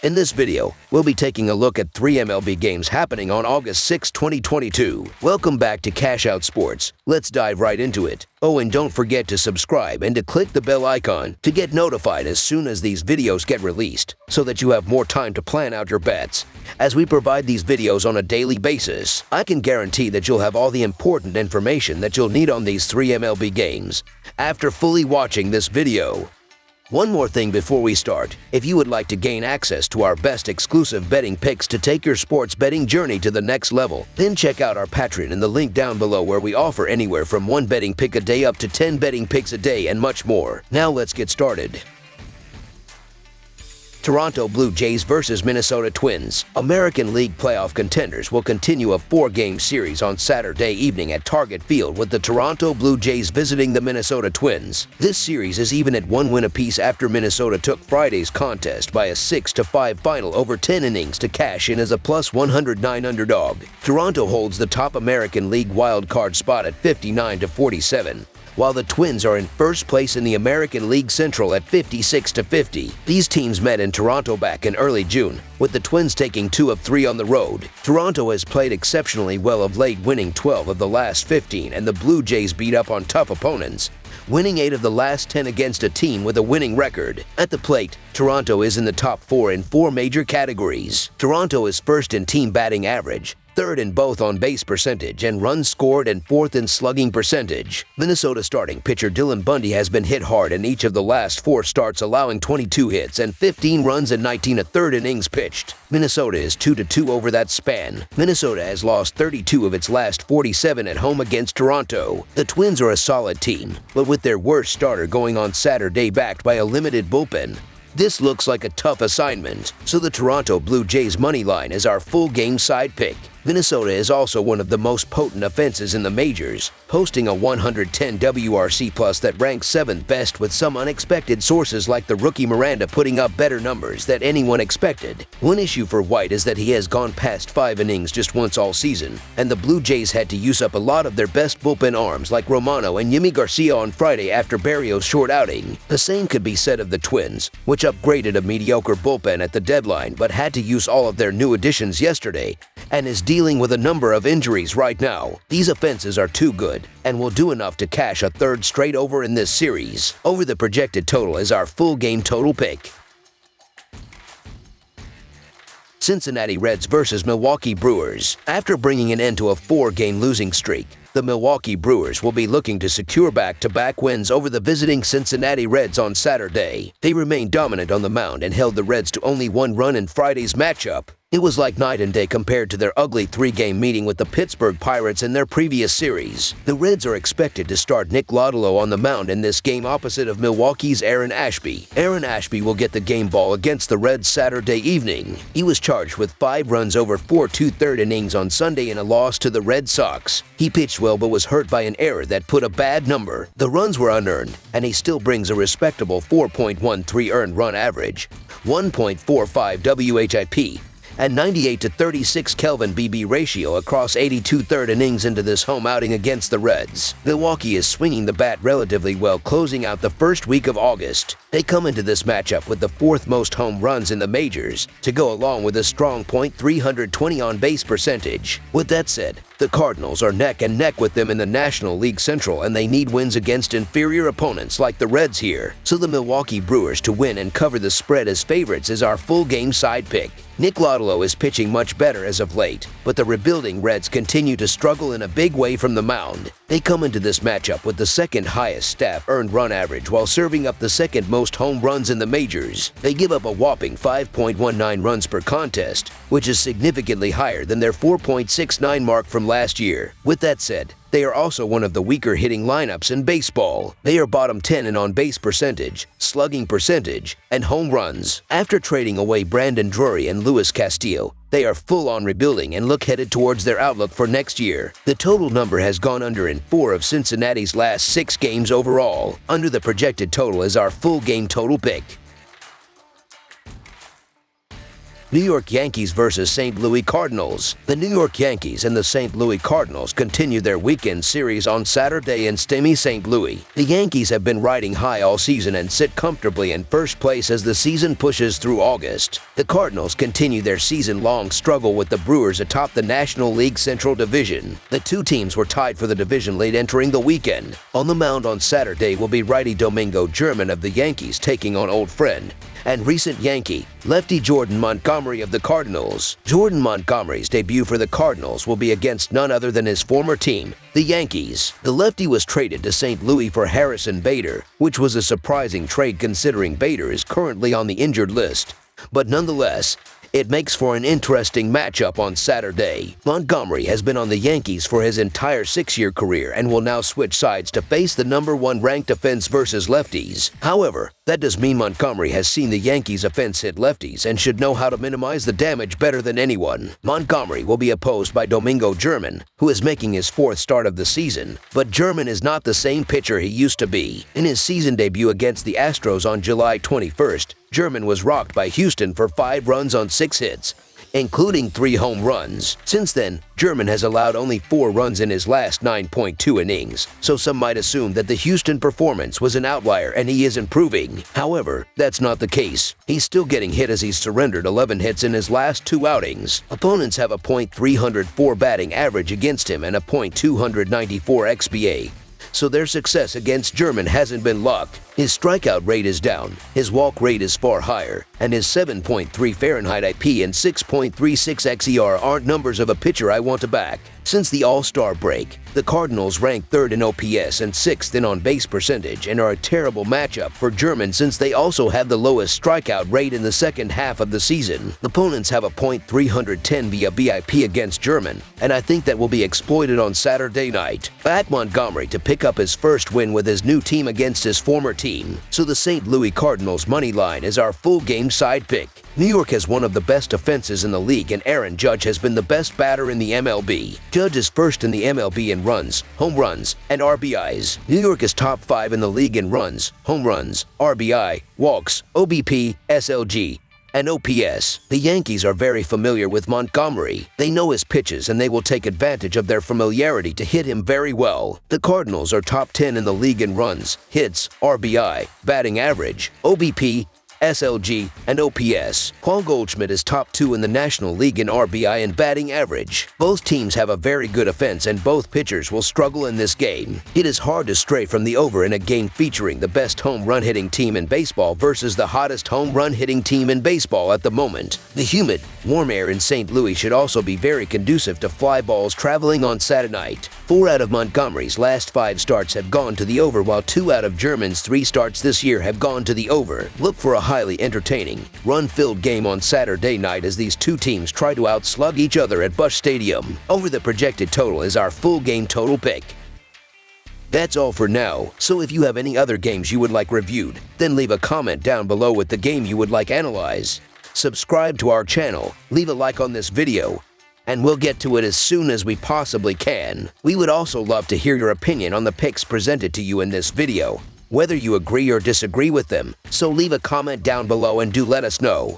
In this video, we'll be taking a look at 3 MLB games happening on August 6, 2022. Welcome back to Cash Out Sports. Let's dive right into it. Oh, and don't forget to subscribe and to click the bell icon to get notified as soon as these videos get released, so that you have more time to plan out your bets. As we provide these videos on a daily basis, I can guarantee that you'll have all the important information that you'll need on these 3 MLB games after fully watching this video. One more thing before we start. If you would like to gain access to our best exclusive betting picks to take your sports betting journey to the next level, then check out our Patreon in the link down below, where we offer anywhere from 1 betting pick a day up to 10 betting picks a day and much more. Now let's get started. Toronto Blue Jays versus Minnesota Twins. American League playoff contenders will continue a 4-game series on Saturday evening at Target Field, with the Toronto Blue Jays visiting the Minnesota Twins. This series is even at 1 win apiece after Minnesota took Friday's contest by a 6-5 final over 10 innings to cash in as a plus 109 underdog. Toronto holds the top American League wildcard spot at 59-47. While the Twins are in first place in the American League Central at 56-50. These teams met in Toronto back in early June, with the Twins taking 2 of 3 on the road. Toronto has played exceptionally well of late, winning 12 of the last 15, and the Blue Jays beat up on tough opponents, winning 8 of the last 10 against a team with a winning record. At the plate, Toronto is in the top 4 in 4 major categories. Toronto is first in team batting average, third in both on-base percentage and runs scored, and fourth in slugging percentage. Minnesota starting pitcher Dylan Bundy has been hit hard in each of the last 4 starts, allowing 22 hits and 15 runs in 19 1/3 innings pitched. Minnesota is 2-2 over that span. Minnesota has lost 32 of its last 47 at home against Toronto. The Twins are a solid team, but with their worst starter going on Saturday backed by a limited bullpen, this looks like a tough assignment, so the Toronto Blue Jays money line is our full game side pick. Minnesota is also one of the most potent offenses in the majors, posting a 110 WRC plus that ranks 7th best, with some unexpected sources like the rookie Miranda putting up better numbers than anyone expected. One issue for White is that he has gone past 5 innings just once all season, and the Blue Jays had to use up a lot of their best bullpen arms like Romano and Yimi Garcia on Friday after Barrios' short outing. The same could be said of the Twins, which upgraded a mediocre bullpen at the deadline but had to use all of their new additions yesterday and is dealing with a number of injuries right now. These offenses are too good and will do enough to cash a 3rd straight over in this series. Over the projected total is our full game total pick. Cincinnati Reds versus Milwaukee Brewers. After bringing an end to a 4-game losing streak, the Milwaukee Brewers will be looking to secure back-to-back wins over the visiting Cincinnati Reds on Saturday. They remained dominant on the mound and held the Reds to only 1 run in Friday's matchup. It was like night and day compared to their ugly 3-game meeting with the Pittsburgh Pirates in their previous series. The Reds are expected to start Nick Lodolo on the mound in this game opposite of Milwaukee's Aaron Ashby. Aaron Ashby will get the game ball against the Reds Saturday evening. He was charged with 5 runs over 4 2/3 innings on Sunday in a loss to the Red Sox. He pitched well but was hurt by an error that put a bad number. The runs were unearned, and he still brings a respectable 4.13 earned run average, 1.45 WHIP, and 98-36 Kelvin BB ratio across 82 third innings into this home outing against the Reds. Milwaukee is swinging the bat relatively well, closing out the first week of August. They come into this matchup with the 4th most home runs in the majors, to go along with a strong .320 on-base percentage. With that said, the Cardinals are neck and neck with them in the National League Central, and they need wins against inferior opponents like the Reds here. So the Milwaukee Brewers to win and cover the spread as favorites is our full game side pick. Nick Lodolo is pitching much better as of late, but the rebuilding Reds continue to struggle in a big way from the mound. They come into this matchup with the 2nd highest staff earned run average while serving up the 2nd most home runs in the majors. They give up a whopping 5.19 runs per contest, which is significantly higher than their 4.69 mark from last year. With that said, they are also one of the weaker hitting lineups in baseball. They are bottom 10 in on-base percentage, slugging percentage, and home runs. After trading away Brandon Drury and Luis Castillo, they are full-on rebuilding and look headed towards their outlook for next year. The total number has gone under in 4 of Cincinnati's last 6 games overall. Under the projected total is our full game total pick. New York Yankees versus St. Louis Cardinals. The New York Yankees and the St. Louis Cardinals continue their weekend series on Saturday in steamy St. Louis. The Yankees have been riding high all season and sit comfortably in first place as the season pushes through August. The Cardinals continue their season-long struggle with the Brewers atop the National League Central Division. The two teams were tied for the division lead entering the weekend. On the mound on Saturday will be righty Domingo German of the Yankees taking on old friend and recent Yankee, lefty Jordan Montgomery of the Cardinals. Jordan Montgomery's debut for the Cardinals will be against none other than his former team, the Yankees. The lefty was traded to St. Louis for Harrison Bader, which was a surprising trade considering Bader is currently on the injured list. But nonetheless, it makes for an interesting matchup on Saturday. Montgomery has been on the Yankees for his entire 6-year career and will now switch sides to face the #1 ranked offense versus lefties. However, that does mean Montgomery has seen the Yankees' offense hit lefties and should know how to minimize the damage better than anyone. Montgomery will be opposed by Domingo German, who is making his 4th start of the season. But German is not the same pitcher he used to be. In his season debut against the Astros on July 21st, German was rocked by Houston for 5 runs on 6 hits, including 3 home runs. Since then, German has allowed only 4 runs in his last 9.2 innings, so some might assume that the Houston performance was an outlier and he is improving. However, that's not the case. He's still getting hit as he's surrendered 11 hits in his last 2 outings. Opponents have a .304 batting average against him and a .294 xBA. So their success against German hasn't been luck. His strikeout rate is down, his walk rate is far higher, and his 7.3 Fahrenheit IP and 6.36 XER aren't numbers of a pitcher I want to back. Since the All-Star break, the Cardinals rank 3rd in OPS and 6th in on-base percentage and are a terrible matchup for German since they also have the lowest strikeout rate in the second half of the season. Opponents have a .310 via BIP against German, and I think that will be exploited on Saturday night. Back Montgomery to pick up his first win with his new team against his former team. So the St. Louis Cardinals money line is our full game side pick. New York has one of the best offenses in the league and Aaron Judge has been the best batter in the MLB. Judge is first in the MLB in runs, home runs, and RBIs. New York is top 5 in the league in runs, home runs, RBI, walks, OBP, SLG, and OPS. The Yankees are very familiar with Montgomery. They know his pitches and they will take advantage of their familiarity to hit him very well. The Cardinals are top 10 in the league in runs, hits, RBI, batting average, OBP, SLG, and OPS. Paul Goldschmidt is top 2 in the National League in RBI and batting average. Both teams have a very good offense and both pitchers will struggle in this game. It is hard to stray from the over in a game featuring the best home run hitting team in baseball versus the hottest home run hitting team in baseball at the moment. The humid, warm air in St. Louis should also be very conducive to fly balls traveling on Saturday night. 4 out of Montgomery's last 5 starts have gone to the over while 2 out of German's 3 starts this year have gone to the over. Look for a highly entertaining, run-filled game on Saturday night as these two teams try to outslug each other at Busch Stadium. Over the projected total is our full game total pick. That's all for now, so if you have any other games you would like reviewed, then leave a comment down below with the game you would like analyzed. Subscribe to our channel, leave a like on this video, and we'll get to it as soon as we possibly can. We would also love to hear your opinion on the picks presented to you in this video, whether you agree or disagree with them, so leave a comment down below and do let us know.